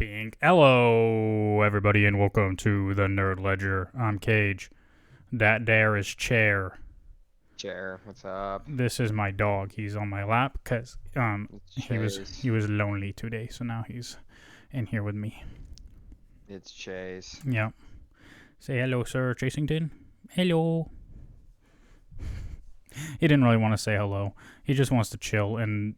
Bink. Hello, everybody, and welcome to the Nerd Ledger. I'm Cage. That there is Chair. Chair, what's up? This is my dog. He's on my lap because he was lonely today, so now he's in here with me. It's Chase. Yep. Say hello, Sir Chasington. Hello. He didn't really want to say hello. He just wants to chill, and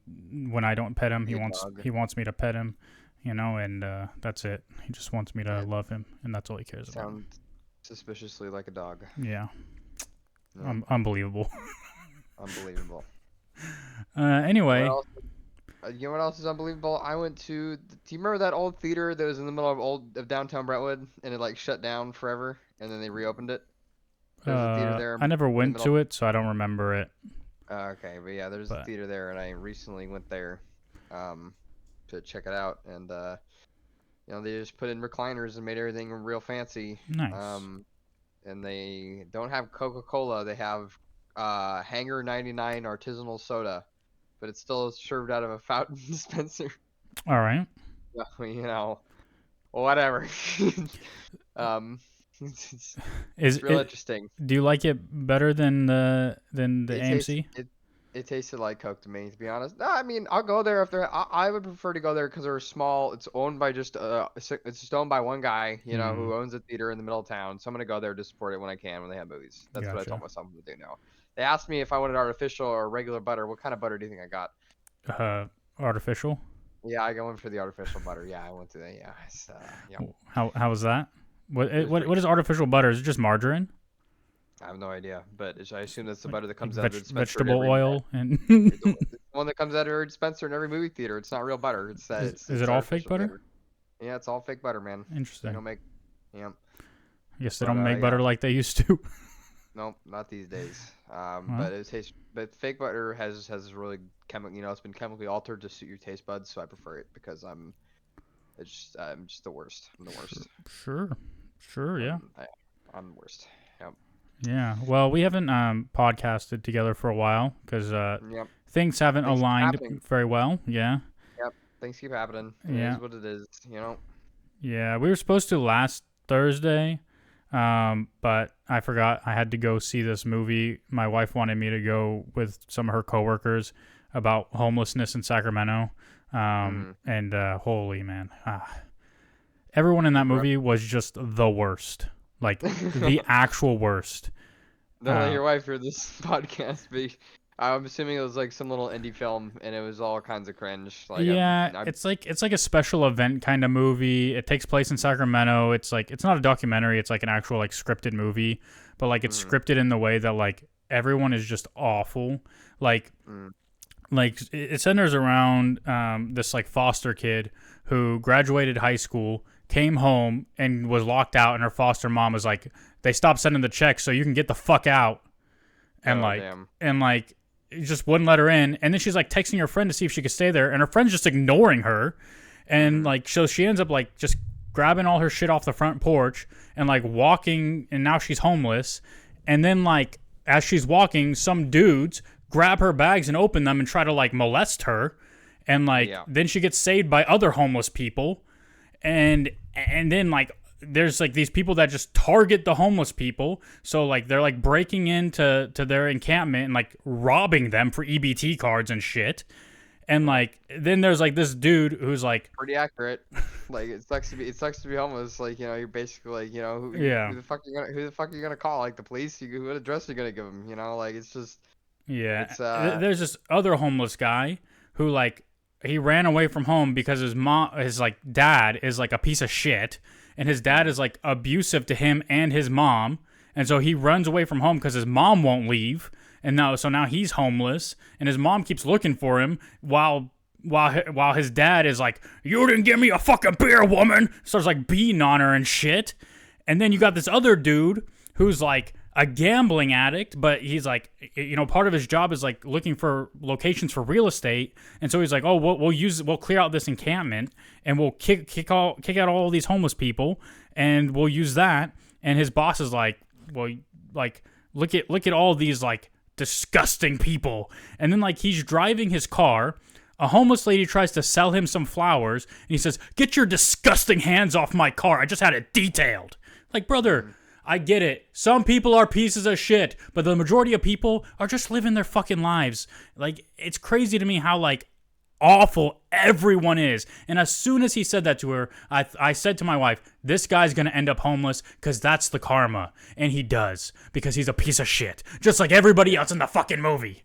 when I don't pet him, he wants me to pet him, and that's it. He just wants me to love him, and that's all he cares about. Sounds suspiciously like a dog. Yeah. Unbelievable. Unbelievable. Anyway. You know what else is unbelievable? I went to. Do you remember that old theater that was in the middle of downtown Brentwood, and it shut down forever, and then they reopened it? There's a theater there. I never went to it, so I don't remember it. Okay, but yeah, there's a theater there, and I recently went there to check it out, and they just put in recliners and made everything real fancy. Nice. And they don't have Coca-Cola. They have Hangar 99 artisanal soda, but it's still served out of a fountain dispenser. All right. Whatever. It's real interesting. Do you like it better than the AMC? It tasted like Coke to me, to be honest. No, I mean, I'll go there if they're. I would prefer to go there because they're small. It's owned by it's just owned by one guy, who owns a theater in the middle of town. So I'm gonna go there to support it when I can when they have movies. That's what I told myself to do now. They asked me if I wanted artificial or regular butter. What kind of butter do you think I got? Artificial. Yeah, I went for the artificial butter. Yeah, I went to that. Yeah. Yeah. How was that? What is artificial butter? Is it just margarine? I have no idea, but I assume that's the butter that comes out of the dispenser. Vegetable oil and it's the one that comes out of every dispenser in every movie theater. It's not real butter. Is it all fake butter? Flavor. Yeah, it's all fake butter, man. Interesting. They don't make. Yeah. I guess they don't make butter like they used to. Nope, not these days. But it tastes. But fake butter has really chemical. It's been chemically altered to suit your taste buds, so I prefer it because I'm just the worst. I'm the worst. Sure. Yeah. I'm the worst. Yep. Yeah, well, we haven't podcasted together for a while because things haven't aligned very well. Yeah. Yep. Things keep happening. It is what it is. Yeah, we were supposed to last Thursday, but I forgot I had to go see this movie. My wife wanted me to go with some of her coworkers about homelessness in Sacramento, and holy man, everyone in that movie was just the worst. Like, the actual worst. Don't let your wife hear this podcast, but I'm assuming it was like some little indie film, and it was all kinds of cringe. Like, it's like a special event kind of movie. It takes place in Sacramento. It's not a documentary. It's like an actual like scripted movie, but like it's scripted in the way that like everyone is just awful. Like it centers around this like foster kid who graduated high school, came home and was locked out, and her foster mom was like, they stopped sending the checks so you can get the fuck out. And just wouldn't let her in. And then she's like texting her friend to see if she could stay there, and her friend's just ignoring her. And so she ends up like just grabbing all her shit off the front porch and like walking, and now she's homeless. And then like as she's walking, some dudes grab her bags and open them and try to like molest her. And then she gets saved by other homeless people. And then like there's like these people that just target the homeless people, so like they're like breaking into their encampment and like robbing them for EBT cards and shit. And like then there's like this dude who's like pretty accurate. Like it sucks to be homeless. Like you're basically like who the fuck are you gonna call? Like the police? What address are you gonna give them? Like it's just there's this other homeless guy who like he ran away from home because his like dad is like a piece of shit, and his dad is like abusive to him and his mom, and so he runs away from home because his mom won't leave, and now he's homeless, and his mom keeps looking for him while his dad is like, you didn't give me a fucking beer, woman, starts like beating on her and shit. And then you got this other dude who's like a gambling addict, but he's like, part of his job is like looking for locations for real estate, and so he's like, oh, we'll clear out this encampment, and we'll kick out all these homeless people, and we'll use that. And his boss is like, well, like look at all these like disgusting people, and then like he's driving his car A homeless lady tries to sell him some flowers, and he says, "Get your disgusting hands off my car. I just had it detailed." Like, brother, I get it. Some people are pieces of shit, but the majority of people are just living their fucking lives. Like, it's crazy to me how, like, awful everyone is. And as soon as he said that to her, I said to my wife, this guy's gonna end up homeless because that's the karma. And he does, because he's a piece of shit, just like everybody else in the fucking movie.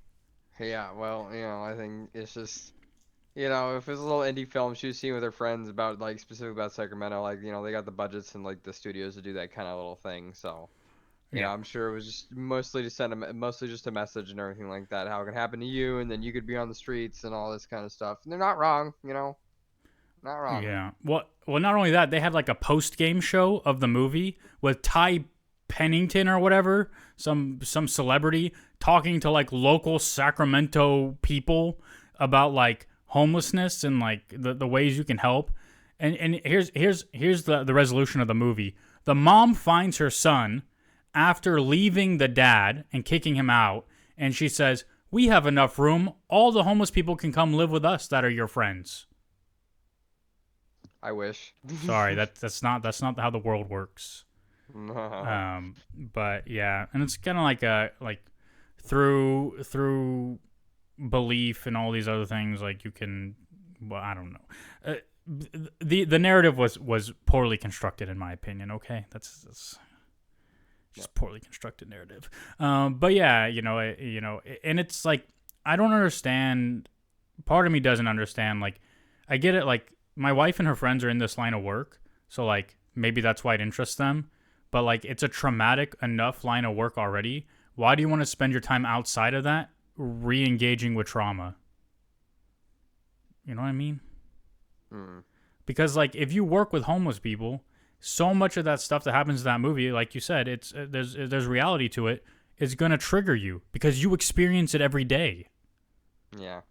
Yeah, well, I think it's just, if it's a little indie film she was seeing with her friends about, like, specifically about Sacramento, like, they got the budgets and, like, the studios to do that kind of little thing, so. Yeah, I'm sure it was just mostly to mostly just a message and everything like that, how it can happen to you, and then you could be on the streets and all this kind of stuff. And they're not wrong, not wrong. Yeah. Well, not only that, they had like a post-game show of the movie with Ty Pennington or whatever, some celebrity talking to like local Sacramento people about like homelessness and like the ways you can help. And here's the resolution of the movie. The mom finds her son after leaving the dad and kicking him out, and she says, "We have enough room. All the homeless people can come live with us that are your friends." I wish. Sorry, that's not how the world works. But yeah, and it's kind of like through belief and all these other things, like you can, well, I don't know. The narrative was poorly constructed in my opinion. Okay, that's just poorly constructed narrative. But yeah, and it's like, I don't understand. Part of me doesn't understand. Like, I get it. Like, my wife and her friends are in this line of work, so like maybe that's why it interests them. But like, it's a traumatic enough line of work already. Why do you want to spend your time outside of that re-engaging with trauma? You know what I mean? Because like, if you work with homeless people, so much of that stuff that happens in that movie, like you said, it's there's reality to it. It's gonna trigger you because you experience it every day. Yeah,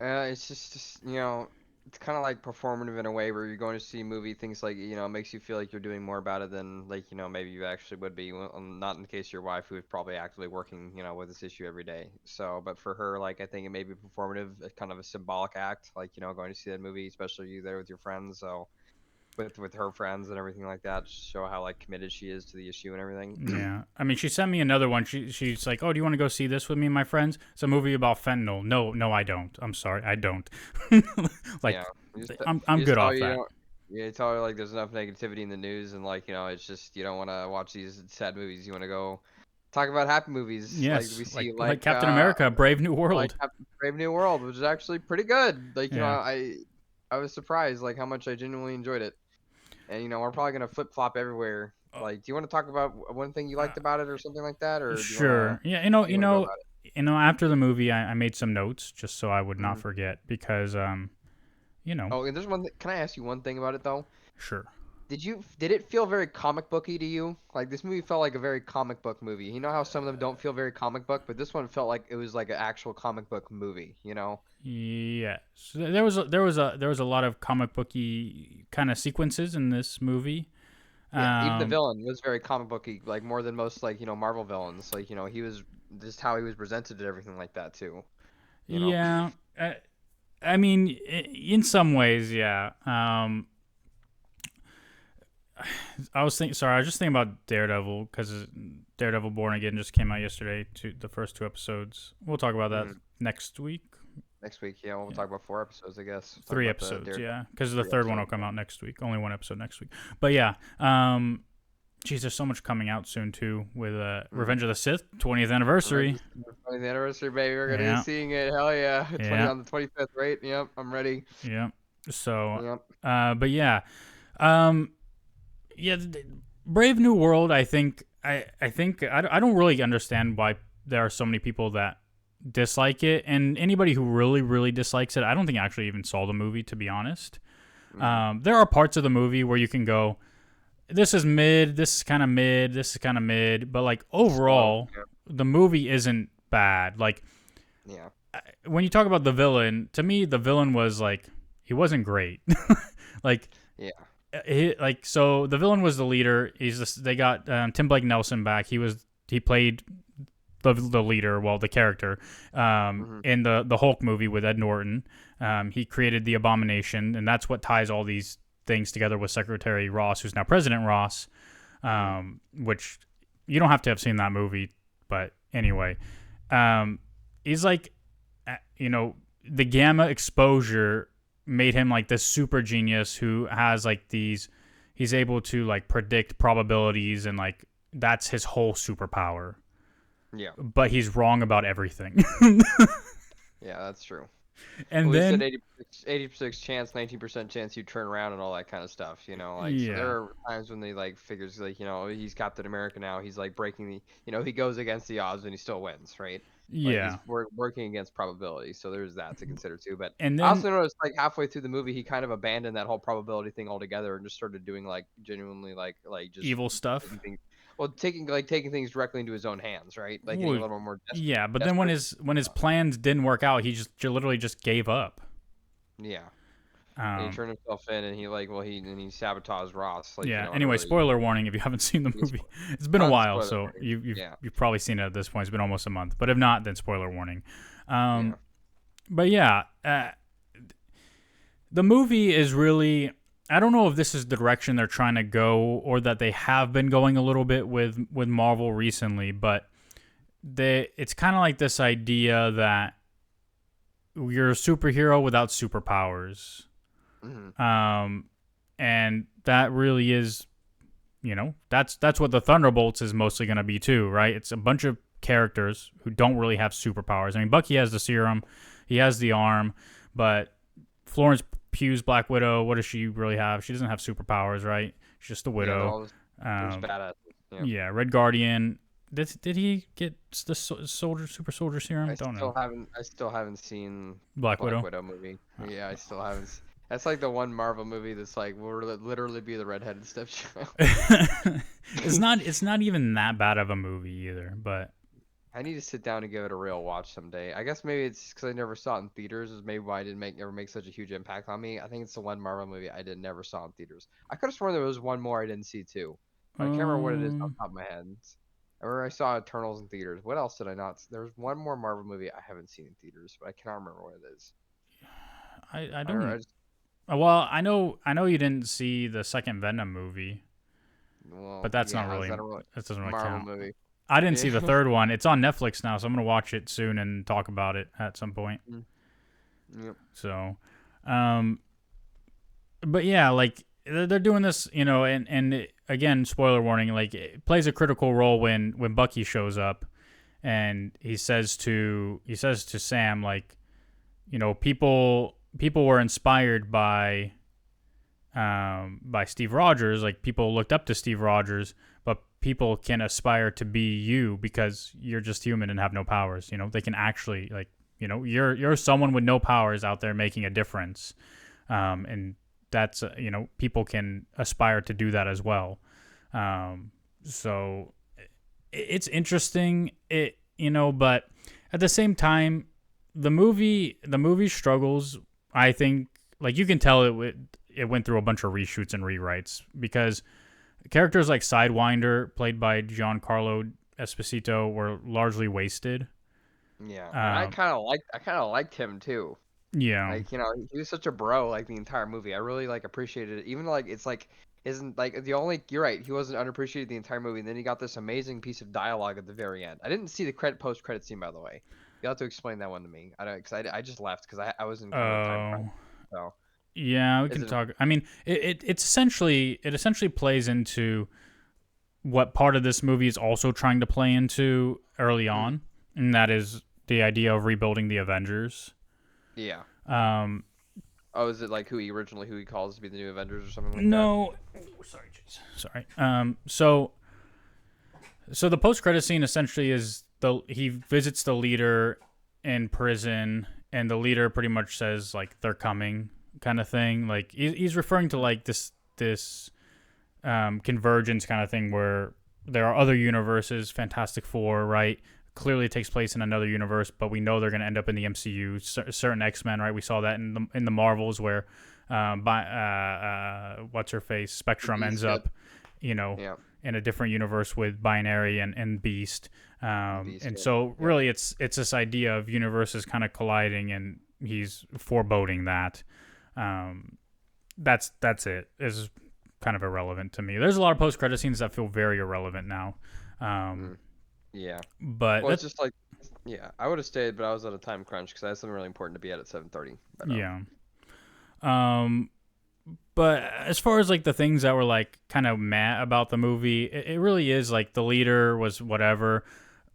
it's just it's kind of like performative in a way where you're going to see movie things like it makes you feel like you're doing more about it than like maybe you actually would be. Well, not in the case of your wife, who is probably actively working with this issue every day. So, but for her, like, I think it may be performative, kind of a symbolic act, like going to see that movie, especially you there with your friends. So. With her friends and everything like that, just show how like committed she is to the issue and everything. Yeah, I mean, she sent me another one. She's like, "Oh, do you want to go see this with me and my friends? It's a movie about fentanyl." No, I don't. I'm sorry, I don't. Like, yeah, I'm good off that. Yeah, you tell her like there's enough negativity in the news, and like it's just you don't want to watch these sad movies. You want to go talk about happy movies. Yes, like we see like Captain America, Brave New World. Like Brave New World, which is actually pretty good. Like I was surprised like how much I genuinely enjoyed it. And we're probably gonna flip flop everywhere. Like, do you want to talk about one thing you liked about it, or something like that, or sure? Yeah, after the movie, I made some notes just so I would not forget because Oh, and there's one. Can I ask you one thing about it though? Sure. Did it feel very comic booky to you? Like this movie felt like a very comic book movie. You know how some of them don't feel very comic book, but this one felt like it was like an actual comic book movie. Yeah, so there was a lot of comic booky kind of sequences in this movie. Yeah, even the villain was very comic booky, like more than most like Marvel villains. Like he was just how he was presented and everything like that too. Yeah, I mean, in some ways, yeah. I was just thinking about Daredevil because Daredevil Born Again just came out yesterday. The first 2 episodes. We'll talk about that next week. Next week, yeah, we'll talk about 4 episodes, I guess. 3 episodes, yeah, because the third one will come out next week. Only 1 episode next week, but yeah. Geez, there's so much coming out soon too with Revenge of the Sith 20th anniversary. 20th anniversary, baby. We're gonna be seeing it. Hell yeah! On the 25th, right? Yep, I'm ready. Yeah. So, but yeah. Yeah, Brave New World. I think I don't really understand why there are so many people that dislike it, and anybody who really dislikes it, I don't think actually even saw the movie, to be honest. There are parts of the movie where you can go, this is mid, this is kind of mid, this is kind of mid, but like overall, the movie isn't bad. Like, when you talk about the villain, to me, the villain was like, he wasn't great. Like, so the villain was the leader. They got Tim Blake Nelson back. He played the leader, well, the character, in the Hulk movie with Ed Norton. He created the Abomination, and that's what ties all these things together with Secretary Ross, who's now President Ross, which you don't have to have seen that movie, but anyway, he's like, the gamma exposure made him like this super genius who has like these, he's able to like predict probabilities, and like that's his whole superpower. Yeah. But he's wrong about everything. Yeah, that's true. And well, then he said 80% chance, 19% chance you turn around and all that kind of stuff, like yeah. So there are times when they like figures like, he's Captain America now, he's like breaking the, he goes against the odds and he still wins, right? Yeah. He's working against probability, so there's that to consider too. But And then, I also noticed like halfway through the movie he kind of abandoned that whole probability thing altogether and just started doing like genuinely like just evil stuff. taking things directly into his own hands, right? Like getting a little more desperate. Yeah, but then when his plans didn't work out, he just literally just gave up. Yeah. And he turned himself in, and he sabotaged Ross. Like, yeah. Anyway, spoiler warning if you haven't seen the movie. It's been a while, so you've probably seen it at this point. It's been almost a month. But if not, then spoiler warning. But yeah, the movie is really, I don't know if this is the direction they're trying to go or that they have been going a little bit with Marvel recently, but it's kind of like this idea that you're a superhero without superpowers. And that really is, that's what the Thunderbolts is mostly going to be too, right? It's a bunch of characters who don't really have superpowers. I mean, Bucky has the serum, he has the arm, but Florence Pugh's Black Widow, what does she really have? She doesn't have superpowers, right? She's just a widow. Yeah, Red Guardian. Did he get the super soldier serum? I still haven't seen Black Widow movie. Yeah, I still haven't. That's like the one Marvel movie that's like will literally be the redheaded stepchild. It's not even that bad of a movie either, but I need to sit down and give it a real watch someday. I guess maybe it's because I never saw it in theaters. Is maybe why it didn't ever make such a huge impact on me. I think it's the one Marvel movie I never saw in theaters. I could have sworn there was one more I didn't see too. I can't remember what it is off the top of my head. I remember I saw Eternals in theaters. What else did I not? There's one more Marvel movie I haven't seen in theaters, but I cannot remember what it is. I don't. Well, I know you didn't see the second Venom movie, but that's not really. That doesn't really count. Movie. I didn't see the third one. It's on Netflix now, so I'm gonna watch it soon and talk about it at some point. Yep. So, but yeah, like they're doing this, and again, spoiler warning, like it plays a critical role when Bucky shows up, and he says to Sam, like, people were inspired by Steve Rogers, like people looked up to Steve Rogers, but people can aspire to be you because you're just human and have no powers. They can actually, like, you're someone with no powers out there making a difference, and that's people can aspire to do that as well. So it's interesting, but at the same time, the movie struggles. I think, like, you can tell it went through a bunch of reshoots and rewrites because characters like Sidewinder, played by Giancarlo Esposito, were largely wasted. Yeah, I kind of liked him too. Yeah, like, he was such a bro like the entire movie. I really like appreciated it, even like it's like isn't like the only. You're right, he wasn't underappreciated the entire movie, and then he got this amazing piece of dialogue at the very end. I didn't see the post credit scene, by the way. You have to explain that one to me. I don't, because I just left because I was in time. So yeah, we can talk. I mean, it essentially plays into what part of this movie is also trying to play into early on, and that is the idea of rebuilding the Avengers. Yeah. Is it like who he calls to be the new Avengers or something like that? No. Sorry, Chase. Sorry. So the post-credit scene essentially is he visits the leader in prison, and the leader pretty much says, like, they're coming, kind of thing. Like, he's referring to, like, this convergence kind of thing where there are other universes, Fantastic Four, right? Clearly it takes place in another universe, but we know they're going to end up in the MCU. Certain X-Men, right? We saw that in the Marvels where what's her face, Spectrum ends up Yeah. in a different universe with Binary and Beast. Beast. And Yeah. so Yeah. really it's this idea of universes kind of colliding, and he's foreboding that. Um, that's it. Is kind of irrelevant to me. There's a lot of post credit scenes that feel very irrelevant now. Um, Mm, yeah. but Well, it's that just like, yeah, I would have stayed, but I was at a time crunch because I had something really important to be at 7:30. But yeah. Um, but as far as like the things that were like kind of meh about the movie, it really is like the leader was whatever.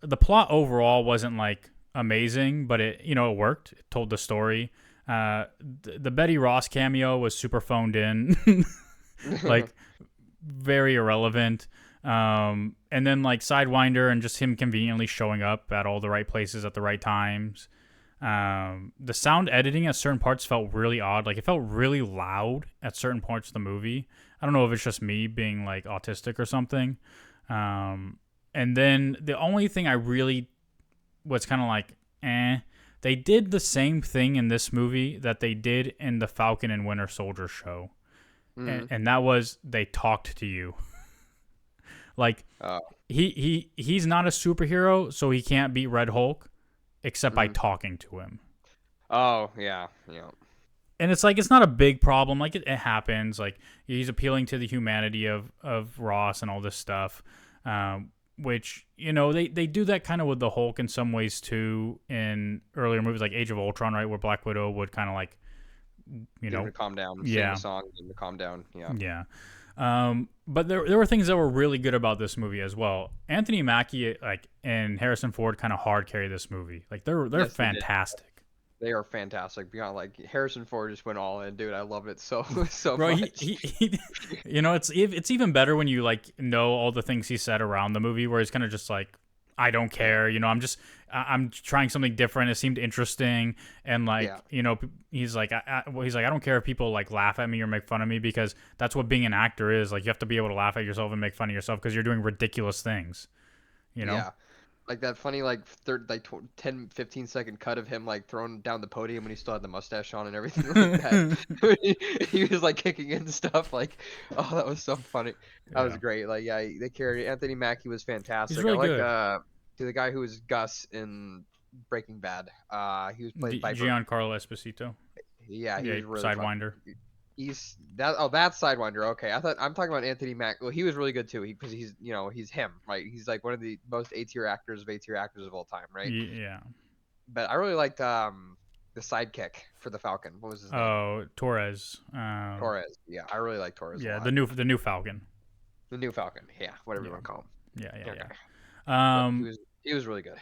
The plot overall wasn't like amazing, but it worked. It told the story. The Betty Ross cameo was super phoned in, like very irrelevant. And then like Sidewinder and just him conveniently showing up at all the right places at the right times. The sound editing at certain parts felt really odd. Like it felt really loud at certain parts of the movie. I don't know if it's just me being like autistic or something. And then the only thing I really was kind of like, they did the same thing in this movie that they did in the Falcon and Winter Soldier show, mm, and that was they talked to you. Like oh, he's not a superhero, so he can't beat Red Hulk except by mm, talking to him. oh, yeah, yeah, And it's like it's not a big problem. Like it happens. Like he's appealing to the humanity of Ross and all this stuff, which they do that kind of with the Hulk in some ways too in earlier movies like Age of Ultron, right, where Black Widow would kind of like you get him know to calm down, sing the yeah song, get him to calm down. Yeah, yeah. But there were things that were really good about this movie as well. Anthony Mackie like and Harrison Ford kind of hard carry this movie. Like they're yes, they did. fantastic. They are fantastic. Beyond like Harrison Ford just went all in, dude. I love it so so Bro, much. it's even better when you like know all the things he said around the movie, where he's kind of just like, I don't care, I'm trying something different. It seemed interesting, and like Yeah, he's like, I don't care if people like laugh at me or make fun of me, because that's what being an actor is. Like you have to be able to laugh at yourself and make fun of yourself because you're doing ridiculous things, you know. yeah. Like that funny like 10, 15-second cut of him like throwing down the podium when he still had the mustache on and everything like that. He was like kicking in stuff like, oh, that was so funny. That was Yeah, great. Like yeah, they carried Anthony Mackie was he's fantastic. I really like good. the guy who was Gus in Breaking Bad. He was played Viper. Giancarlo Esposito, Yeah, he yeah, was really fun. Sidewinder. He's that. Oh, that's Sidewinder. Okay, I'm talking about Anthony Mack. Well, he was really good too. Because he's him, right? He's like one of the most A tier actors of all time, right? Yeah. But I really liked the sidekick for the Falcon. What was his name? Oh, Torres. Torres. Yeah, I really like Torres a Yeah, lot. the new Falcon. The new Falcon. Yeah, whatever you Yeah, want to call yeah, him. Okay, yeah, yeah. but he was really good.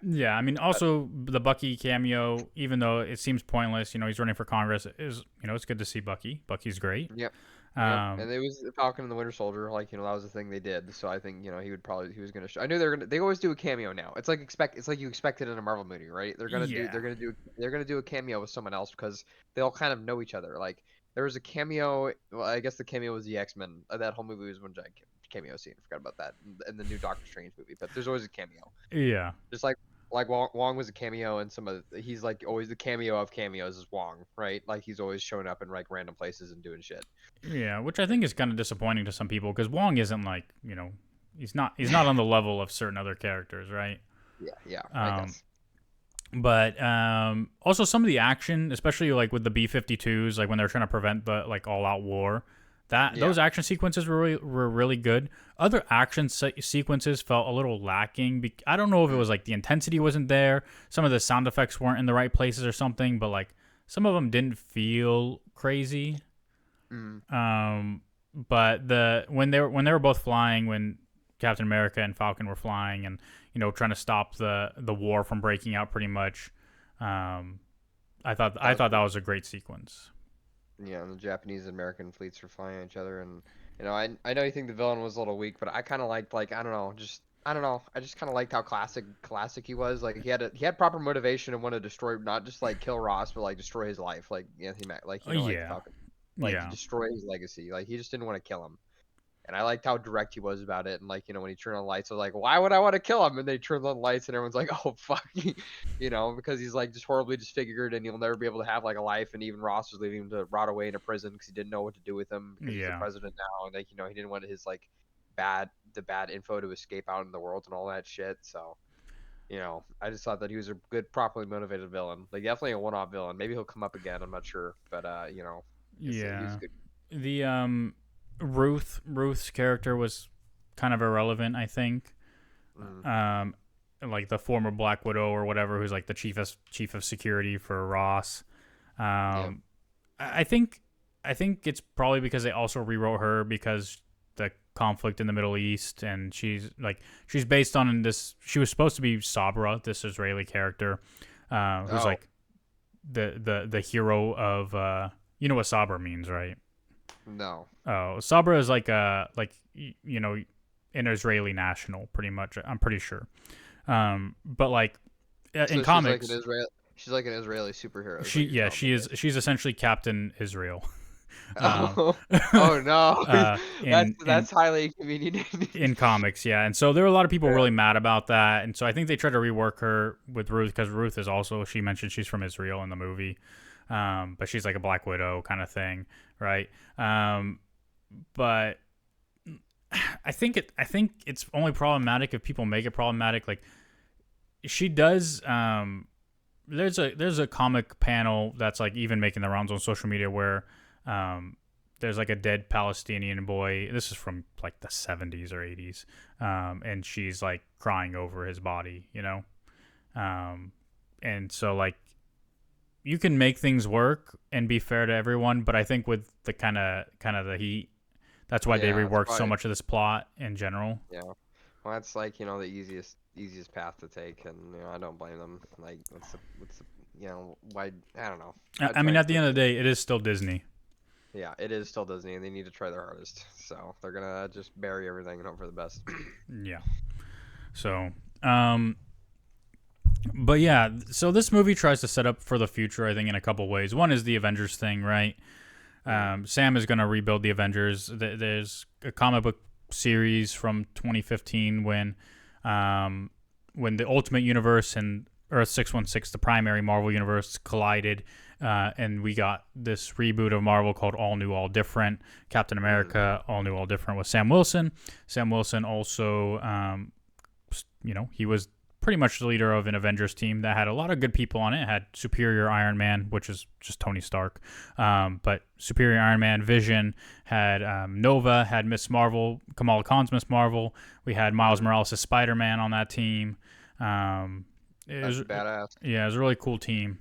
Yeah. I mean, But also the Bucky cameo, even though it seems pointless, he's running for Congress. Is it's good to see Bucky. Bucky's great. yeah. Yep, Um, and it was the Falcon and the Winter Soldier, like that was the thing they did. So I think he was gonna. I knew they were gonna. They always do a cameo now. It's like It's like you expect it in a Marvel movie, right? yeah, They're gonna do a cameo with someone else because they all kind of know each other. Like there was a cameo. Well, I guess the cameo was the X-Men. That whole movie was one giant cameo scene. I forgot about that in the new Doctor Strange movie. But there's always a cameo. yeah, Just like Wong was a cameo and some of he's like always the cameo of cameos is Wong, right? Like he's always showing up in like random places and doing shit. yeah. Which I think is kind of disappointing to some people because Wong isn't like he's not on the level of certain other characters, right? Yeah, yeah, I Um, guess. but also some of the action, especially like with the B-52s, like when they're trying to prevent the like all-out war, that Yeah. those action sequences were really good. Other action sequences felt a little lacking. I don't know if it Mm, was like the intensity wasn't there, some of the sound effects weren't in the right places or something, but like some of them didn't feel crazy. mm, But when they were both flying, when Captain America and Falcon were flying, and trying to stop the war from breaking out, pretty much. Um, I thought that I was thought that cool. was a great sequence. Yeah, and the Japanese and American fleets were flying at each other, and I know you think the villain was a little weak, but I kind of liked like I don't know, I just kind of liked how classic he was. Like he had proper motivation and wanted to destroy not just like kill Ross, but like destroy his life, like Anthony Mack, like Oh like the yeah, Falcon, like to yeah, destroy his legacy. Like he just didn't want to kill him. And I liked how direct he was about it. And like, when he turned on the lights, I was like, why would I want to kill him? And they turned on the lights and everyone's like, oh, fuck. Because he's like just horribly disfigured and he'll never be able to have like a life. And even Ross was leaving him to rot away in a prison because he didn't know what to do with him because he's the Yeah. president now. And like, he didn't want his like the bad info to escape out in the world and all that shit. So, I just thought that he was a good, properly motivated villain. Like definitely a one-off villain. Maybe he'll come up again. I'm not sure. But, he was Yeah. good. The Ruth's character was kind of irrelevant, I think. Like the former Black Widow or whatever, who's like the chief of security for Ross. Yeah. I think it's probably because they also rewrote her because the conflict in the Middle East, and she's based on this. She was supposed to be Sabra, this Israeli character, who's like the hero of you know what Sabra means, right? No. Oh, Sabra is like an Israeli national, pretty much. I'm pretty sure. But like in comics, she's like an Israeli superhero. She's essentially Captain Israel. Oh no, that's highly inconvenient. In comics, yeah. And so there were a lot of people really mad about that, and so I think they tried to rework her with Ruth because Ruth is also, she mentioned she's from Israel in the movie, but she's like a Black Widow kind of thing, right? But I think it's only problematic if people make it problematic. Like she does. There's a comic panel that's like even making the rounds on social media where there's like a dead Palestinian boy. This is from like the 70s or 80s, and she's like crying over his body, and so like you can make things work and be fair to everyone, but I think with the kind of the heat, that's why they reworked so much of this plot in general. Yeah, well, that's like the easiest path to take, and I don't blame them. Like, what's the why? I don't know. I mean, at the end of the day, it is still Disney. Yeah, it is still Disney, and they need to try their hardest. So they're gonna just bury everything and hope for the best. Yeah. So, but yeah, so this movie tries to set up for the future, I think, in a couple ways. One is the Avengers thing, right? Sam is gonna rebuild the Avengers. There's a comic book series from 2015 when the Ultimate Universe and Earth 616, the primary Marvel universe, collided, and we got this reboot of Marvel called All New, All Different. Captain America, All New, All Different with Sam Wilson. Sam Wilson also, he was pretty much the leader of an Avengers team that had a lot of good people on it. It had Superior Iron Man, which is just Tony Stark, but Superior Iron Man, Vision, had Nova, had Miss Marvel, Kamala Khan's Miss Marvel. We had Miles Morales as Spider-Man on that team. It was badass. Yeah, it was a really cool team.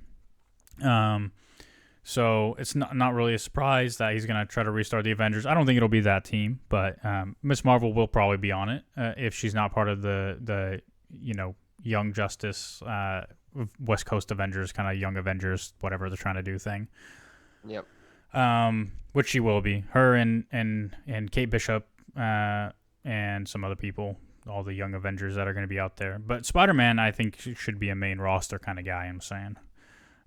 So it's not really a surprise that he's gonna try to restart the Avengers. I don't think it'll be that team, but Miss Marvel will probably be on it if she's not part of the Young Justice, West Coast Avengers, kind of Young Avengers, whatever they're trying to do thing. Yep. Which she will be. Her and Kate Bishop and some other people, all the Young Avengers that are going to be out there. But Spider-Man, I think, should be a main roster kind of guy, I'm saying.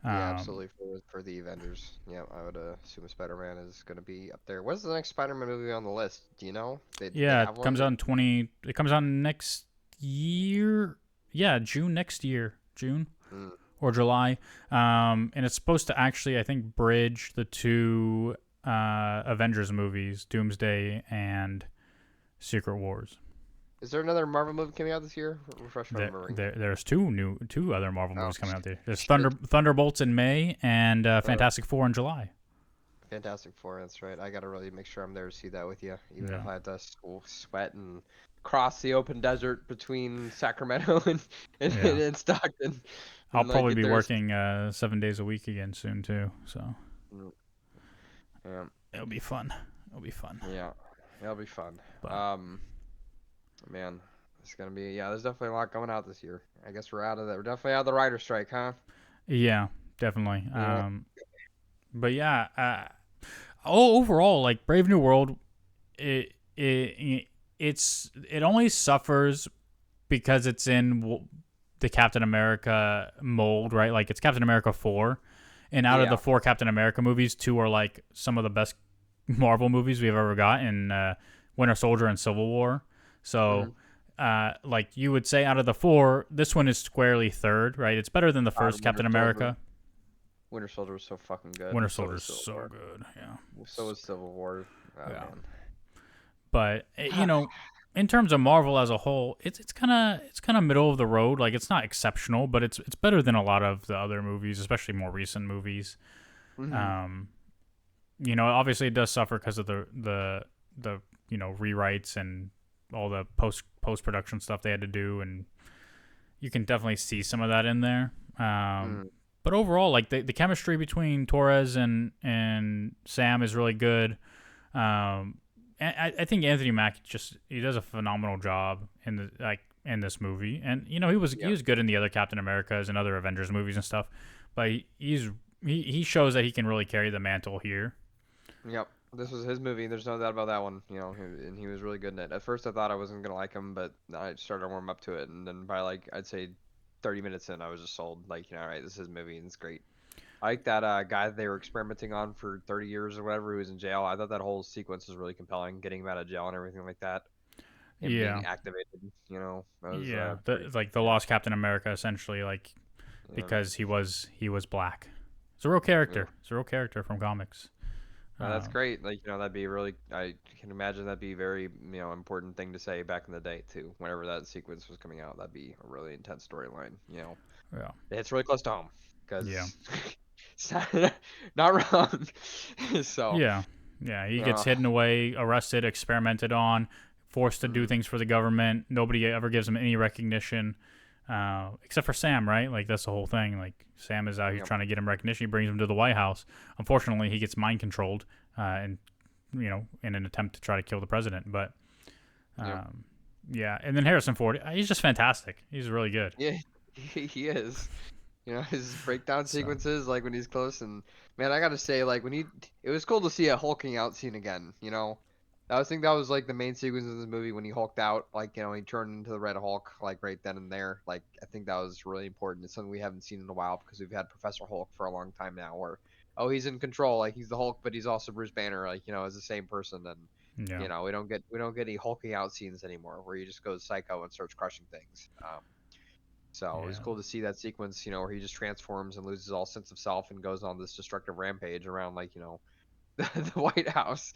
Yeah, absolutely, for the Avengers. Yeah, I would assume Spider-Man is going to be up there. What's the next Spider-Man movie on the list? Do you know? It comes out It comes out next year. Yeah, June next year. June or July. And it's supposed to actually, I think, bridge the two Avengers movies, Doomsday and Secret Wars. Is there another Marvel movie coming out this year? Refresh my memory. There's two other Marvel movies coming out there. There's Thunderbolts in May and Fantastic Four in July. Fantastic Four, that's right. I gotta really make sure I'm there to see that with you, even if I had to sweat and cross the open desert between Sacramento and Stockton. I'll probably be working 7 days a week again soon too. So yeah, it'll be fun. Yeah, it'll be fun. But, man, it's gonna be there's definitely a lot going out this year. I guess we're out of that. We're definitely out of the writer's strike, huh? Yeah, definitely. Yeah. But yeah, overall, like Brave New World, it only suffers because it's in the Captain America mold, right? Like it's Captain America 4, and out of the 4 Captain America movies, 2 are like some of the best Marvel movies we've ever got, and Winter Soldier and Civil War. Hmm. So, like you would say, out of the four, this one is squarely third, right? It's better than the God, first Captain America. Winter Soldier was so fucking good, Winter and so Soldier was is Civil so War. good, yeah. So was Civil War. Oh Yeah. man. But in terms of Marvel as a whole, it's kind of middle of the road. Like it's not exceptional, but it's better than a lot of the other movies, especially more recent movies. Hmm. Um, obviously it does suffer because of the rewrites and all the post production stuff they had to do, and you can definitely see some of that in there. Mm. But overall, like the chemistry between Torres and Sam is really good. I think Anthony Mackie he does a phenomenal job in this movie, and he Yep. was good in the other Captain Americas and other Avengers movies and stuff, but he shows that he can really carry the mantle here. Yep. This was his movie. There's no doubt about that one. And he was really good in it. At first, I thought I wasn't gonna like him, but I started to warm up to it, and then by like I'd say 30 minutes in, I was just sold. Like, all right, this is his movie, and it's great. I like that guy that they were experimenting on for 30 years or whatever, who was in jail. I thought that whole sequence was really compelling, getting him out of jail and everything like that. Him Yeah, being activated, that was yeah, pretty. like the Yeah, lost Captain America essentially, like yeah, because he was black. It's a real yeah. character. It's a real character from comics. That's Um, great. Like, that'd be really. I can imagine that'd be a very, important thing to say back in the day too. Whenever that sequence was coming out, that'd be a really intense storyline. yeah, It's really close to home yeah, because it's not wrong. So, yeah, yeah. He gets uh, hidden away, arrested, experimented on, forced to do mm, things for the government. Nobody ever gives him any recognition, except for Sam, right? Like that's the whole thing. Like Sam is out here yep, trying to get him recognition. He brings him to the White House. Unfortunately, he gets mind controlled, and in an attempt to try to kill the president. But yep. um, yeah, and then Harrison Ford, he's just fantastic. He's really good. Yeah, he is. His breakdown So sequences, like when he's close, and man, I gotta say, like it was cool to see a hulking out scene again. I think that was like the main sequence of this movie when he hulked out, like he turned into the Red Hulk, like right then and there. Like I think that was really important. It's something we haven't seen in a while because we've had Professor Hulk for a long time now, where he's in control, like he's the Hulk, but he's also Bruce Banner, like as the same person. And yeah, we don't get any hulking out scenes anymore, where he just goes psycho and starts crushing things. So it was yeah, cool to see that sequence, where he just transforms and loses all sense of self and goes on this destructive rampage around, like, the White House.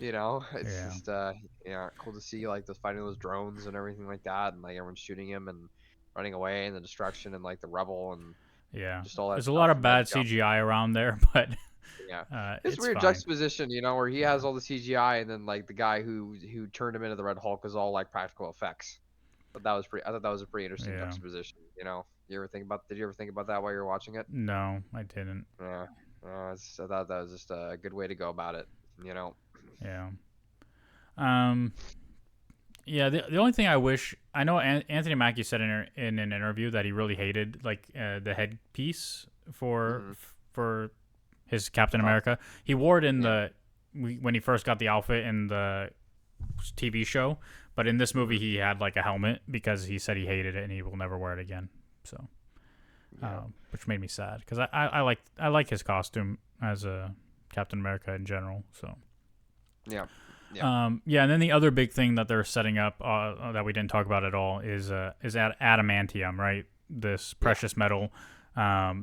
It's yeah, just cool to see like fighting those drones and everything like that, and like everyone shooting him and running away, and the destruction and like the rubble and yeah. just all that There's a stuff. lot of And like bad CGI around there, but yeah, this it's weird fine. juxtaposition, where he Yeah. has all the CGI and then like the guy who turned him into the Red Hulk is all like practical effects. But that was pretty. I thought that was a pretty interesting Yeah. juxtaposition. Did you ever think about that while you were watching it? No, I didn't. Yeah. I thought that was just a good way to go about it. You know. Yeah. Um. Yeah. The only thing I wish I know Anthony Mackie said in an interview that he really hated like the headpiece for Hmm. for his Captain Oh, America. He wore it in yeah. when he first got the outfit in the TV show, but in this movie Hmm. he had like a helmet because he said he hated it and he will never wear it again. So, Yeah. which made me sad because I like his costume as a Captain America in general. So. Yeah. Yeah. Yeah, and then the other big thing that they're setting up that we didn't talk about at all is adamantium, right? This Yeah. precious metal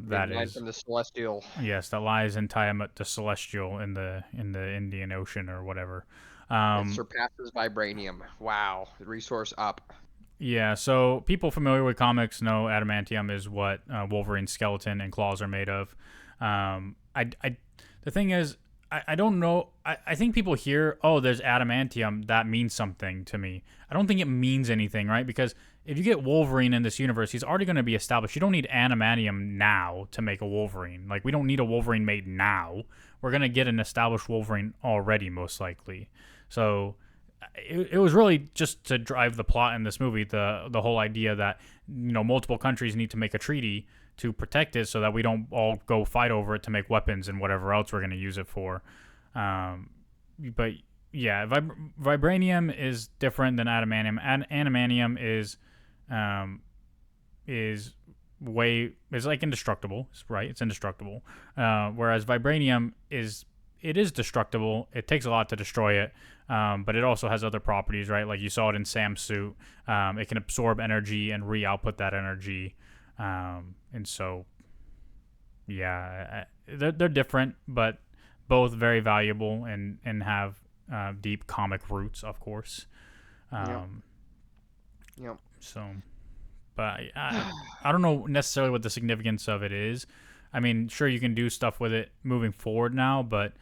Made that mine is from the Celestial. yes, that lies in Tiamat, the celestial in the Indian Ocean or whatever. It Um, surpasses vibranium. Wow. Resource up. yeah, so people familiar with comics know adamantium is what Wolverine's skeleton and claws are made of. The thing is, I don't know. I think people hear, oh, there's adamantium, that means something to me. I don't think it means anything, right? Because if you get Wolverine in this universe, he's already going to be established. You don't need adamantium now to make a Wolverine. Like, we don't need a Wolverine made now. We're going to get an established Wolverine already, most likely. So it was really just to drive the plot in this movie, the whole idea that multiple countries need to make a treaty to protect it so that we don't all go fight over it to make weapons and whatever else we're going to use it for. But yeah, vibranium is different than adamantium. Adamantium is is like indestructible, right? It's indestructible. Whereas vibranium is destructible. It takes a lot to destroy it. But it also has other properties, right? Like you saw it in Sam's suit. It can absorb energy and re-output that energy. And so, yeah, they're different, but both very valuable and have deep comic roots, of course. Yep. Um, Yep. so, but I don't know necessarily what the significance of it is. I mean, sure, you can do stuff with it moving forward now, but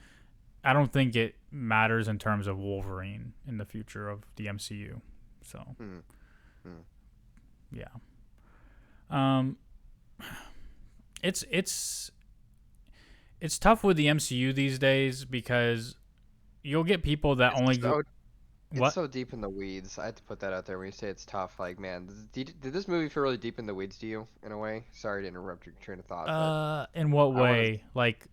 I don't think it matters in terms of Wolverine in the future of the MCU. So, Mm. Mm. yeah. Um, it's it's tough with the MCU these days because you'll get people that It's only go so it's what? so deep in the weeds. I had to put that out there when you say it's tough. Like, man, did this movie feel really deep in the weeds to you in a way? Sorry to interrupt your train of thought, but In what I want to way? like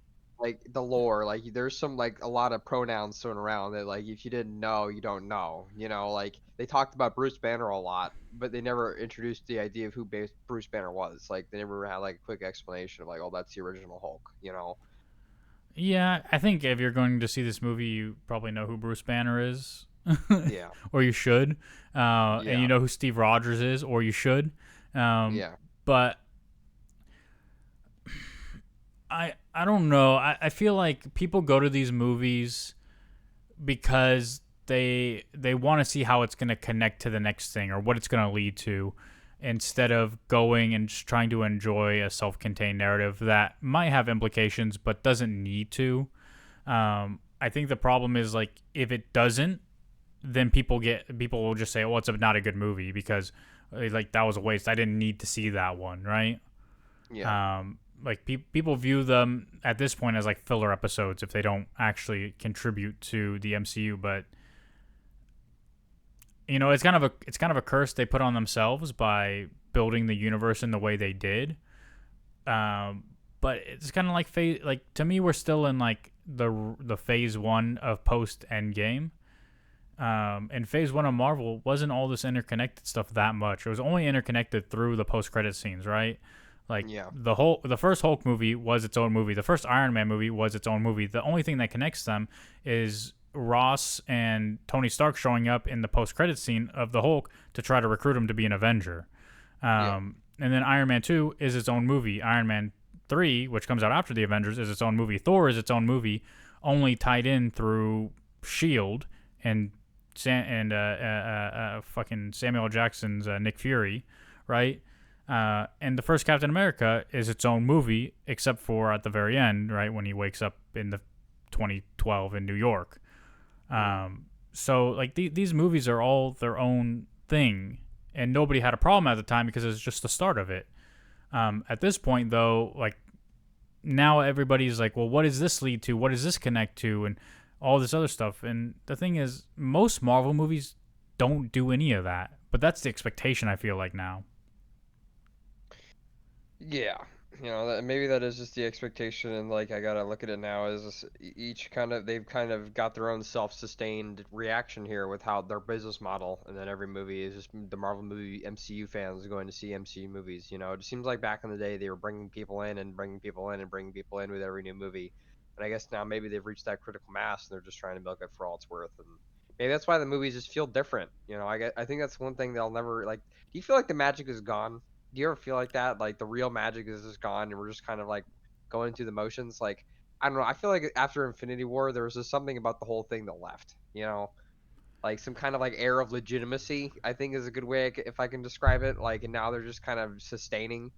the lore. Like, there's some like a lot of pronouns thrown around that like if you didn't know, you don't know. You know, like they talked about Bruce Banner a lot, but they never introduced the idea of who Bruce Banner was. Like, they never had like a quick explanation of like, oh, that's the original Hulk. You know? Yeah, I think if you're going to see this movie, you probably know who Bruce Banner is, Yeah. or you should, and you Yeah. know who Steve Rogers is, or you should. Um, Yeah. but I don't know. I feel like people go to these movies because they want to see how it's going to connect to the next thing or what it's going to lead to, instead of going and just trying to enjoy a self-contained narrative that might have implications but doesn't need to. I think the problem is like if it doesn't, then people will just say, "Well, it's not a good movie because like that was a waste. I didn't need to see that one." Right? Yeah. Like people view them at this point as like filler episodes if they don't actually contribute to the MCU. But you know, it's kind of a curse they put on themselves by building the universe in the way they did. Um, but it's kind of like to me, we're still in like the phase one of post Endgame. And phase one of Marvel wasn't all this interconnected stuff that much. It was only interconnected through the post credit scenes, right? Like Yeah. the first Hulk movie was its own movie. The first Iron Man movie was its own movie. The only thing that connects them is Ross and Tony Stark showing up in the post credit scene of the Hulk to try to recruit him to be an Avenger. Yeah. And then Iron Man 2 is its own movie. Iron Man 3, which comes out after the Avengers, is its own movie. Thor is its own movie, only tied in through Shield and fucking Samuel Jackson's Nick Fury, right? And the first Captain America is its own movie, except for at the very end, right, when he wakes up in the 2012 in New York. So like these movies are all their own thing, and nobody had a problem at the time because it was just the start of it. At this point, though, like now everybody's like, well, what does this lead to? What does this connect to? And all this other stuff. And the thing is, most Marvel movies don't do any of that. But that's the expectation, I feel like, now. Yeah, you know, maybe that is just the expectation, and like I gotta look at it now as each kind of they've kind of got their own self-sustained reaction here with how their business model, and then every movie is just the Marvel movie MCU fans going to see MCU movies. You know, it seems like back in the day they were bringing people in and bringing people in and bringing people in with every new movie, and I guess now maybe they've reached that critical mass and they're just trying to milk it for all it's worth, and maybe that's why the movies just feel different. You know, I think that's one thing they'll never like. Do you feel like the magic is gone? Do you ever feel like that? Like the real magic is just gone and we're just kind of like going through the motions? Like, I don't know. I feel like after Infinity War, there was just something about the whole thing that left, you know? Like some kind of like air of legitimacy, I think is a good way if I can describe it. Like, and now they're just kind of sustaining.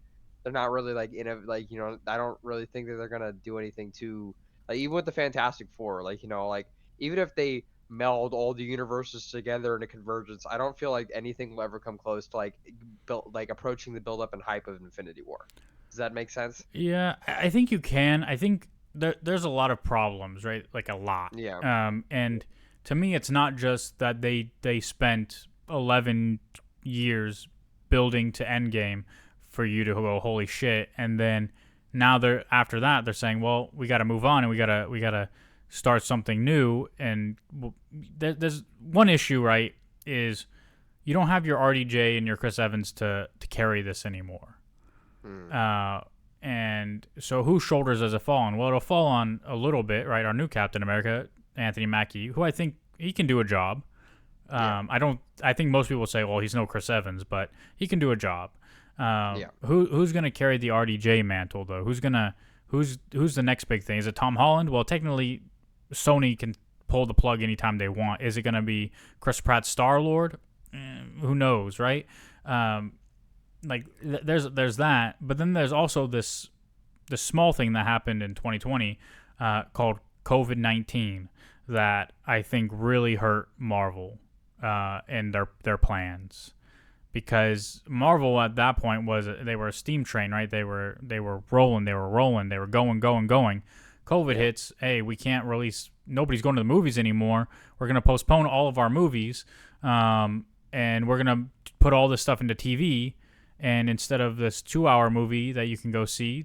They're not really like in a, like, you know, I don't really think that they're going to do anything too, like, even with the Fantastic Four, like, you know, like, even if they meld all the universes together in a convergence, I don't feel like anything will ever come close to like built like approaching the build up and hype of Infinity War. Does that make sense? Yeah, I think you can. I think there's a lot of problems, right? Like a lot. Yeah. And to me, it's not just that they spent 11 years building to Endgame for you to go holy shit, and then now they're after that they're saying, well, we got to move on and we gotta start something new. And there's one issue, right? Is you don't have your RDJ and your Chris Evans to carry this anymore. Mm. And so whose shoulders does it fall on? Well, it'll fall on a little bit, right? Our new Captain America, Anthony Mackie, who I think he can do a job. Yeah. I think most people say, well, he's no Chris Evans, but he can do a job. Yeah. Who's gonna carry the RDJ mantle though? Who's the next big thing? Is it Tom Holland? Well, technically, Sony can pull the plug anytime they want. Is it gonna be Chris Pratt Star Lord? Who knows, right? Um, there's that, but then there's also this small thing that happened in 2020 called COVID-19 that I think really hurt Marvel and their plans, because Marvel at that point was they were a steam train, right? They were rolling, they were going. COVID hits. Hey, we can't release. Nobody's going to the movies anymore. We're gonna postpone all of our movies, and we're gonna put all this stuff into TV. And instead of this 2-hour movie that you can go see,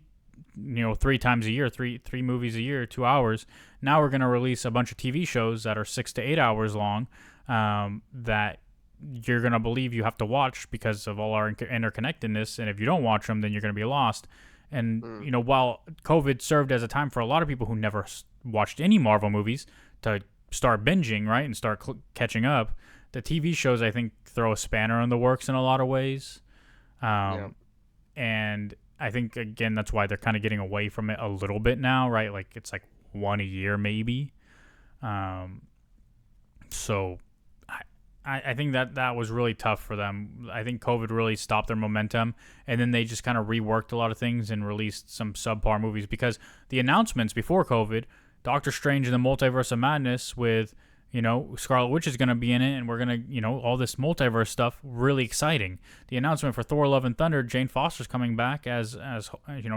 3 times a year, three movies a year, 2 hours. Now we're gonna release a bunch of TV shows that are 6 to 8 hours long, that you're gonna believe you have to watch because of all our interconnectedness. And if you don't watch them, then you're gonna be lost. And while COVID served as a time for a lot of people who never watched any Marvel movies to start binging, right, and start catching up, the TV shows I think throw a spanner in the works in a lot of ways. And I think again that's why they're kind of getting away from it a little bit now, right? Like it's like one a year maybe. So I think that was really tough for them. I think COVID really stopped their momentum, and then they just kind of reworked a lot of things and released some subpar movies, because the announcements before COVID, Doctor Strange and the Multiverse of Madness with, Scarlet Witch is going to be in it, and we're going to, all this multiverse stuff, really exciting. The announcement for Thor Love and Thunder, Jane Foster's coming back as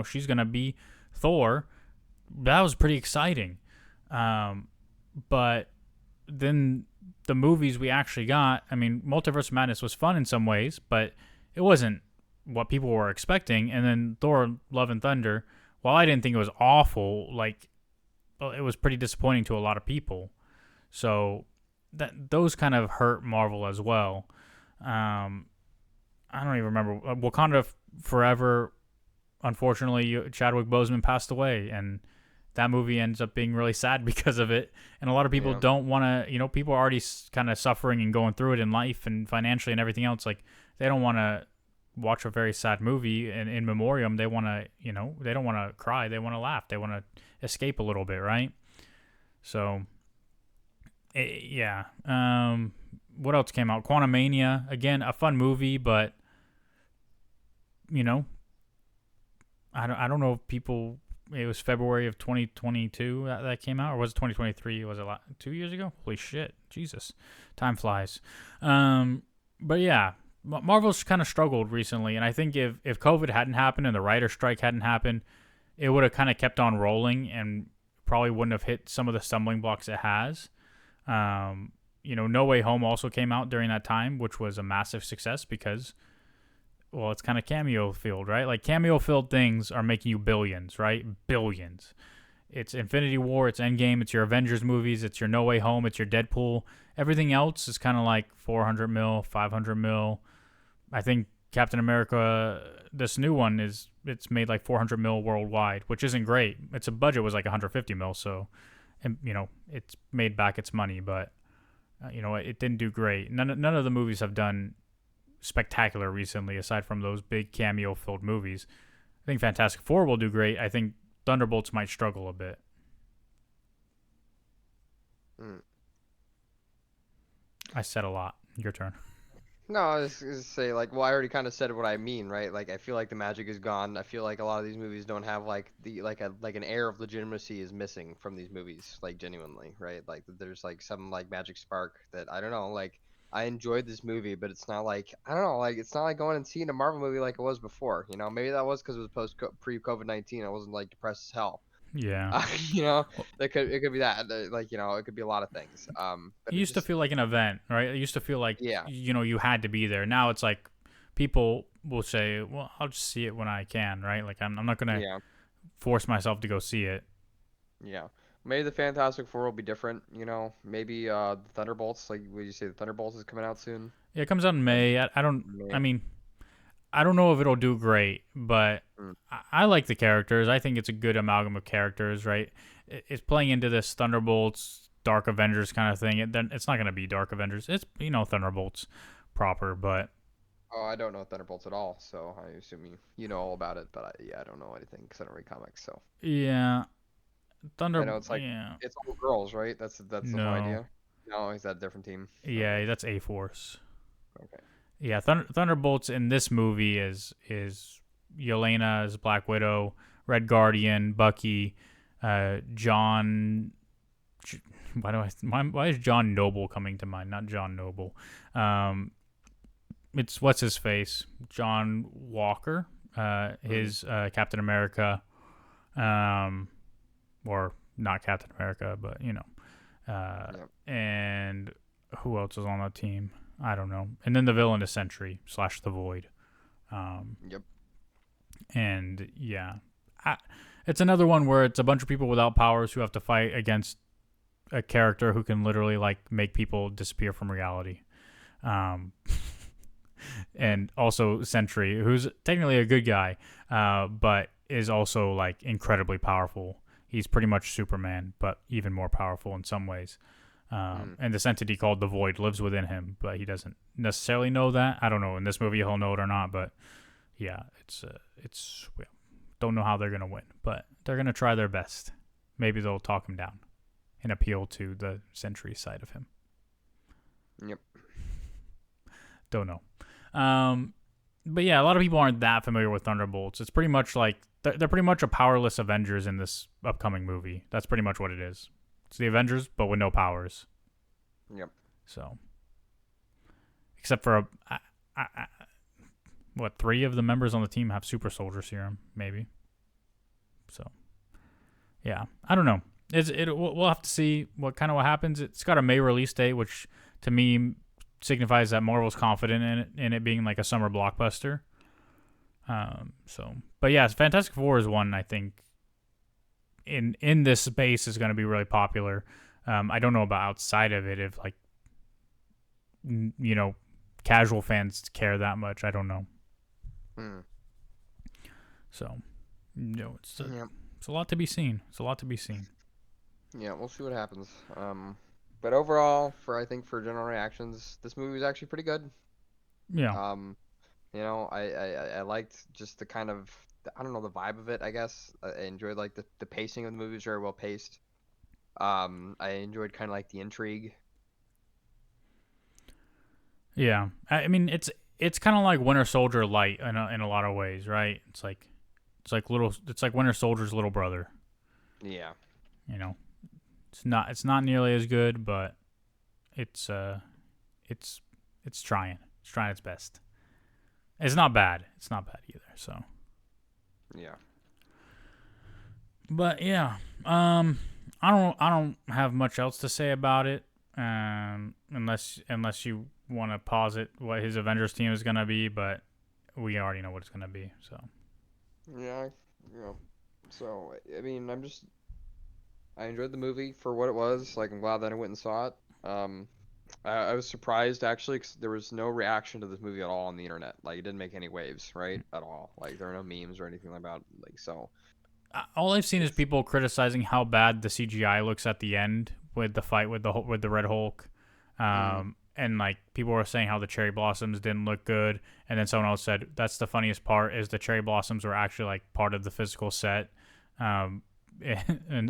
she's going to be Thor. That was pretty exciting. But then the movies we actually got, I mean, Multiverse of Madness was fun in some ways, but it wasn't what people were expecting. And then Thor Love and Thunder, while I didn't think it was awful, it was pretty disappointing to a lot of people. So those kind of hurt Marvel as well. I don't even remember. Wakanda Forever, unfortunately, Chadwick Boseman passed away, and that movie ends up being really sad because of it. And a lot of people don't want to, people are already kind of suffering and going through it in life and financially and everything else. Like, they don't want to watch a very sad movie in memoriam. They want to, they don't want to cry. They want to laugh. They want to escape a little bit, right? So, yeah. What else came out? Quantumania, again, a fun movie, but, I don't know if people... It was February of 2022 that came out, or was it 2023? Was it 2 years ago? Holy shit. Jesus. Time flies. But yeah, Marvel's kind of struggled recently, and I think if COVID hadn't happened and the writer's strike hadn't happened, it would have kind of kept on rolling and probably wouldn't have hit some of the stumbling blocks it has. No Way Home also came out during that time, which was a massive success because... well, it's kind of cameo-filled, right? Like, cameo-filled things are making you billions, right? Billions. It's Infinity War, it's Endgame, it's your Avengers movies, it's your No Way Home, it's your Deadpool. Everything else is kind of like 400 mil, 500 mil. I think Captain America, this new one, it's made like 400 mil worldwide, which isn't great. Its budget was like 150 mil, so, it's made back its money, but, it didn't do great. None of the movies have done spectacular recently, aside from those big cameo-filled movies. I think Fantastic Four will do great. I think Thunderbolts might struggle a bit. I said a lot. Your turn. No, I was going to say, I already kind of said what I mean, right? Like, I feel like the magic is gone. I feel like a lot of these movies don't have, an air of legitimacy is missing from these movies, genuinely, right? Like, there's, some, magic spark that, I don't know, I enjoyed this movie, but it's not I don't know, it's not like going and seeing a Marvel movie like it was before. Maybe that was because it was pre-COVID-19. I wasn't depressed as hell. Yeah. It could be that. It could be a lot of things. It used to feel like an event, right? It used to feel like, yeah, you had to be there. Now it's like people will say, well, I'll just see it when I can, right? Like, I'm not going to force myself to go see it. Yeah. Maybe the Fantastic Four will be different, Maybe the Thunderbolts, would you say the Thunderbolts is coming out soon? Yeah, it comes out in May. I don't know if it'll do great, but I like the characters. I think it's a good amalgam of characters, right? It's playing into this Thunderbolts Dark Avengers kind of thing. It's not gonna be Dark Avengers. It's Thunderbolts proper, but Oh, I don't know Thunderbolts at all, so I assume you know all about it. But I don't know anything because I don't read comics. So yeah, I know it's like Yeah, it's all girls, right? That's the whole no, idea. No, is that a different team? Okay, yeah, that's A Force. okay. Yeah, Thunderbolts in this movie is Yelena as Black Widow, Red Guardian, Bucky, John. Why is John Noble coming to mind? Not John Noble. It's what's his face, John Walker. His Captain America, or not Captain America, but Yep. and who else is on that team? I don't know. And then the villain is Sentry / the Void. Yep. And yeah, it's another one where it's a bunch of people without powers who have to fight against a character who can literally like make people disappear from reality. And also Sentry, who's technically a good guy, but is also like incredibly powerful. He's pretty much Superman, but even more powerful in some ways. And this entity called the Void lives within him, but he doesn't necessarily know that. I don't know. In this movie, he'll know it or not, but yeah, we don't know how they're gonna win, but they're gonna try their best. Maybe they'll talk him down and appeal to the Sentry side of him. Yep. Don't know. But yeah, a lot of people aren't that familiar with Thunderbolts. It's pretty much like they're pretty much a powerless Avengers in this upcoming movie. That's pretty much what it is. It's the Avengers, but with no powers. Yep. So, except for what 3 of the members on the team have super soldier serum, maybe. So, yeah, I don't know. We'll have to see what happens. It's got a May release date, which to me signifies that Marvel's confident in it being like a summer blockbuster. But yeah, Fantastic Four is one I think in this space is going to be really popular. I don't know about outside of it if like casual fans care that much. I don't know. So it's a lot to be seen. It's a lot to be seen. Yeah, we'll see what happens. But overall, for general reactions, this movie was actually pretty good. Yeah. I liked just the kind of I don't know the vibe of it. I guess I enjoyed like the pacing of the movie was very well paced. I enjoyed kind of like the intrigue. Yeah, I mean it's kind of like Winter Soldier light in a lot of ways, right? It's like Winter Soldier's little brother. Yeah. It's not nearly as good, but it's trying. It's trying its best. It's not bad. It's not bad either. So. Yeah. But yeah, I don't have much else to say about it. Unless you want to posit what his Avengers team is gonna be, but we already know what it's gonna be. So. Yeah. So I mean, I enjoyed the movie for what it was. Like, I'm glad that I went and saw it. I was surprised actually because there was no reaction to this movie at all on the internet. Like, it didn't make any waves, right? At all. Like, there are no memes or anything like that. Like, so. All I've seen is people criticizing how bad the CGI looks at the end with the fight with the Red Hulk, and like people were saying how the cherry blossoms didn't look good, and then someone else said that's the funniest part is the cherry blossoms were actually like part of the physical set, and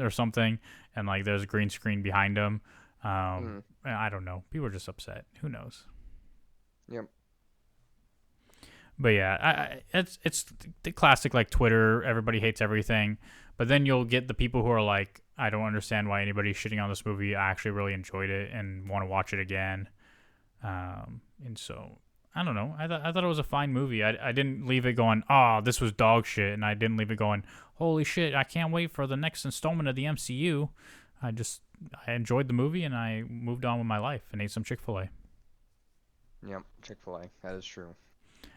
or something, and like there's a green screen behind them. I don't know. People are just upset. Who knows? Yep. But yeah, it's the classic like Twitter. Everybody hates everything, but then you'll get the people who are like, I don't understand why anybody's shitting on this movie. I actually really enjoyed it and want to watch it again. And so I don't know. I thought it was a fine movie. I didn't leave it going, oh, this was dog shit, and I didn't leave it going, holy shit, I can't wait for the next installment of the MCU. I enjoyed the movie and I moved on with my life and ate some Chick-fil-A. Yep, Chick-fil-A. That is true.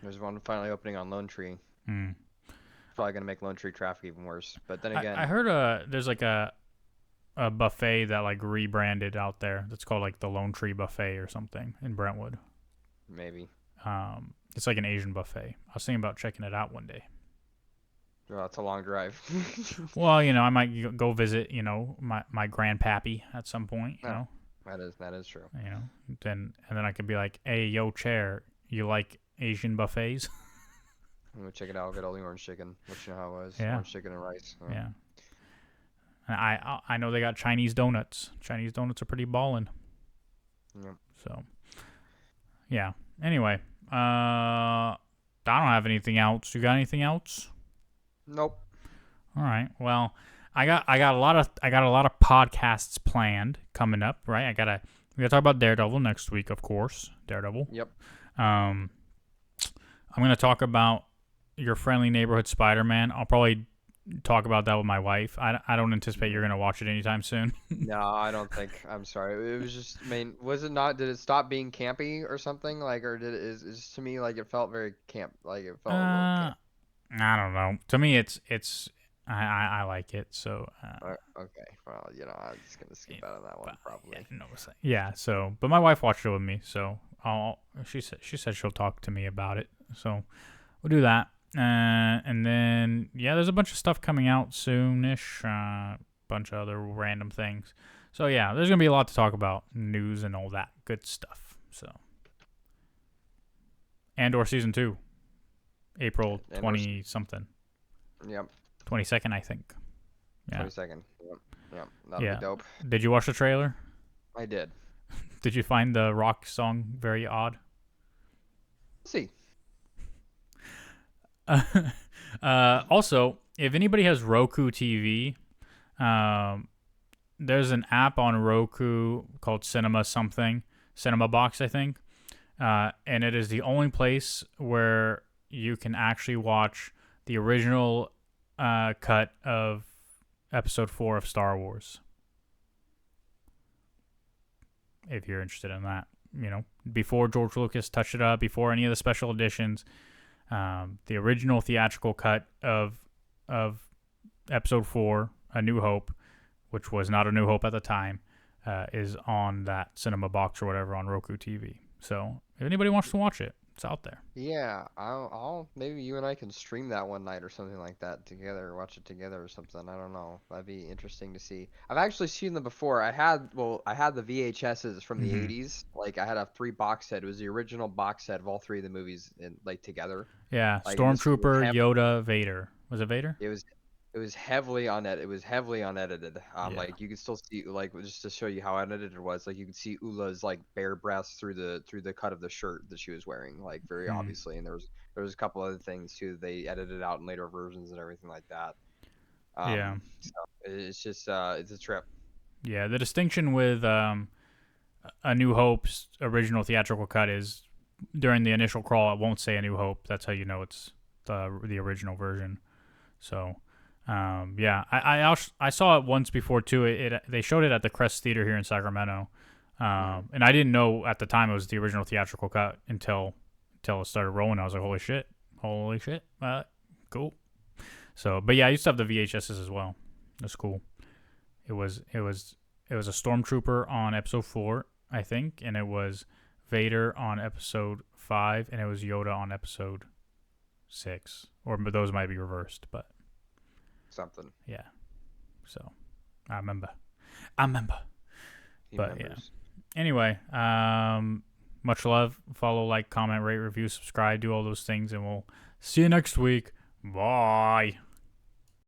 There's one finally opening on Lone Tree. Mm. Probably gonna make Lone Tree traffic even worse. But then again, I heard there's like a buffet that like rebranded out there. That's called like the Lone Tree Buffet or something in Brentwood. Maybe. It's like an Asian buffet. I was thinking about checking it out one day. Oh, it's a long drive. Well, I might go visit, my grandpappy at some point, No, that is true. you know, and then I could be like, hey, yo, Chair, you like Asian buffets? I'm gonna check it out. Get all the orange chicken. Let you know how it was. Yeah, Orange chicken and rice. yeah. And I know they got Chinese donuts. Chinese donuts are pretty ballin'. Yep. So, yeah. Anyway, I don't have anything else. You got anything else? Nope. All right. Well, I got a lot of podcasts planned coming up. Right. We gotta talk about Daredevil next week, of course. Daredevil. Yep. Um, I'm gonna talk about Your Friendly Neighborhood Spider-Man. I'll probably talk about that with my wife. I don't anticipate you're gonna watch it anytime soon. No, I don't think. I'm sorry. It was just. I mean, was it not? Did it stop being campy or something? Like, or did it? Is to me like it felt very camp. Like it felt a little uh, camp. I don't know. To me, it's I like it. So. Okay. Well, I'm just gonna skip out on that one Yeah, probably. no, yeah. So, but my wife watched it with me, so she said she'll talk to me about it. So we'll do that. And then there's a bunch of stuff coming out soonish. Bunch of other random things. So yeah, there's gonna be a lot to talk about, news and all that good stuff. So, Andor season 2, April And 20 something, Yep. 22nd, I think. Yeah. 22nd. Yep. Yep. That'll Yeah. be dope. Did you watch the trailer? I did. Did you find the rock song very odd? Let's see. Also, if anybody has Roku TV, there's an app on Roku called Cinema Box, I think, and it is the only place where you can actually watch the original cut of Episode 4 of Star Wars. If you're interested in that, before George Lucas touched it up, before any of the special editions. The original theatrical cut of Episode 4, A New Hope, which was not A New Hope at the time, is on that Cinema Box or whatever on Roku TV. So if anybody wants to watch it, it's out there. Yeah, I'll maybe you and I can stream that one night or something like that together, watch it together or something. I don't know. That'd be interesting to see. I've actually seen them before. I had the VHSs from the Mm-hmm. 80s. Like I had a 3 box set. It was the original box set of all 3 of the movies in like together. Yeah, Like and this was Stormtrooper, Yoda, Vader. Was it Vader? it was heavily it was heavily unedited. Yeah. Like you could still see like just to show you how unedited it was. Like you could see Ula's like bare breasts through the cut of the shirt that she was wearing, like very Mm. obviously. And there was a couple other things too. They edited out in later versions and everything like that. Yeah. So it's just it's a trip. Yeah. The distinction with A New Hope's original theatrical cut is during the initial crawl, it won't say A New Hope. That's how you know it's the original version. So, I saw it once before too. They showed it at the Crest Theater here in Sacramento, and I didn't know at the time it was the original theatrical cut until it started rolling. I was like, holy shit, cool. So, but yeah, I used to have the VHSs as well. That's cool. It was a Stormtrooper on Episode 4, I think, and it was Vader on Episode 5, and it was Yoda on Episode 6, or those might be reversed, but. Something. Yeah. So, I remember. He But remembers. yeah. Anyway, much love. Follow, like, comment, rate, review, subscribe, do all those things, and we'll see you next week. Bye.